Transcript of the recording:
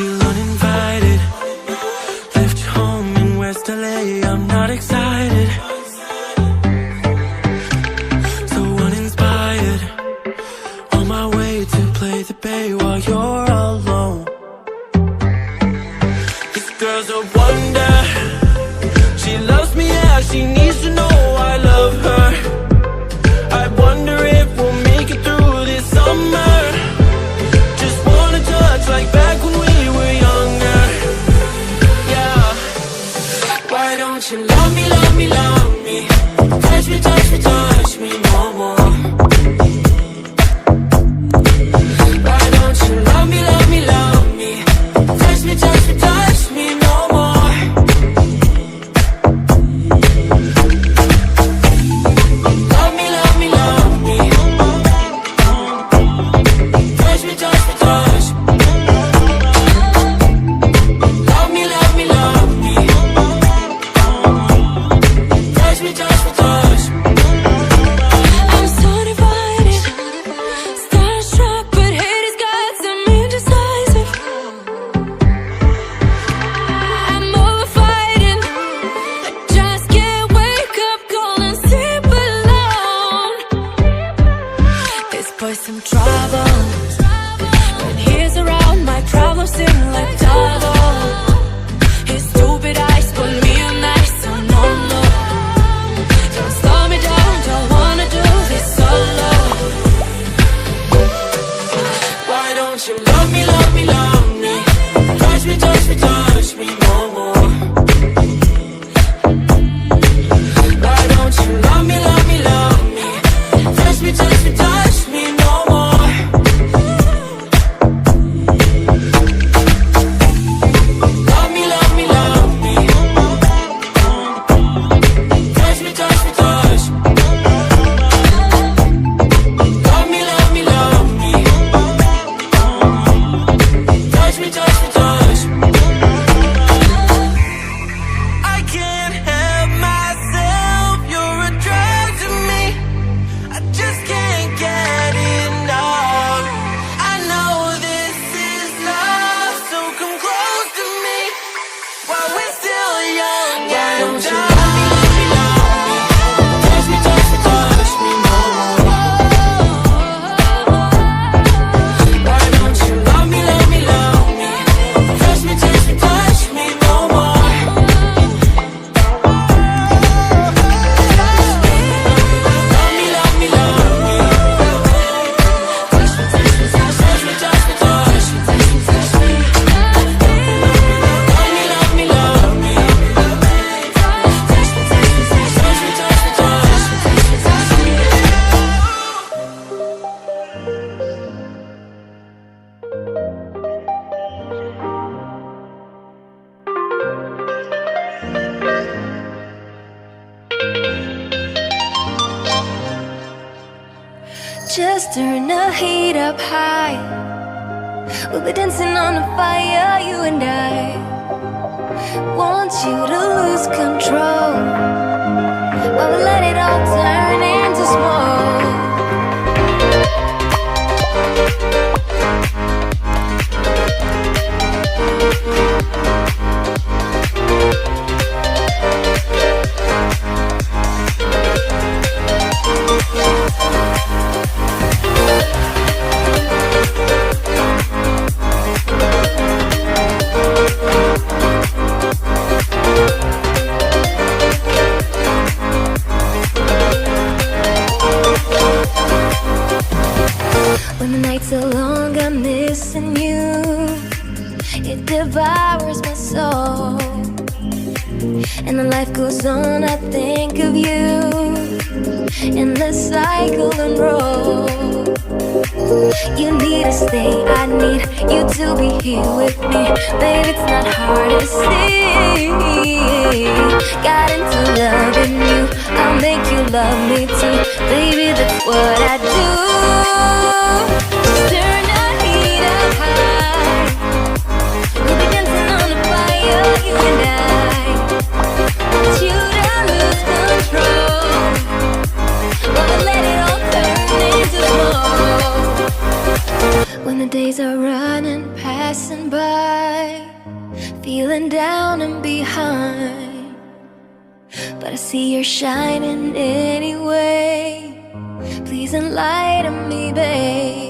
Feel uninvited. Left home in West LA, I'm not excited. So uninspired. On my way to play the bay while you're alone. This girl's a wonder. She loves me, yeah, she needs to know I love her. I wonder if we'll make it through this summer. Just wanna touch like back when we were younger. Yeah. Why don't you love me, love me, love me? Touch me, touch me, touch me no more. Why don't you love me, love me, love me? Touch me, touch me, touch me no more. Love me, love me, love me. Touch me, touch me, touch me. just turn the heat up high. We'll be dancing on the fire, you and I. Want you to lose control while we let it all turn into smoke. When the nights are long, I'm missing you. It devours my soul. And the life goes on, I think of you. And the cycle and roll. You need to stay, I need you to be here with me. Baby, it's not hard to see. Got into loving you, I'll make you love me too. Baby, that's what I do. Just turn the heat up high. We'll be dancing on the fire, you and I. Want you to lose control while we let it all turn into smoke. When the days are running, passing by, feeling down and behind, but I see you're shining anyway. Please enlighten me, babe.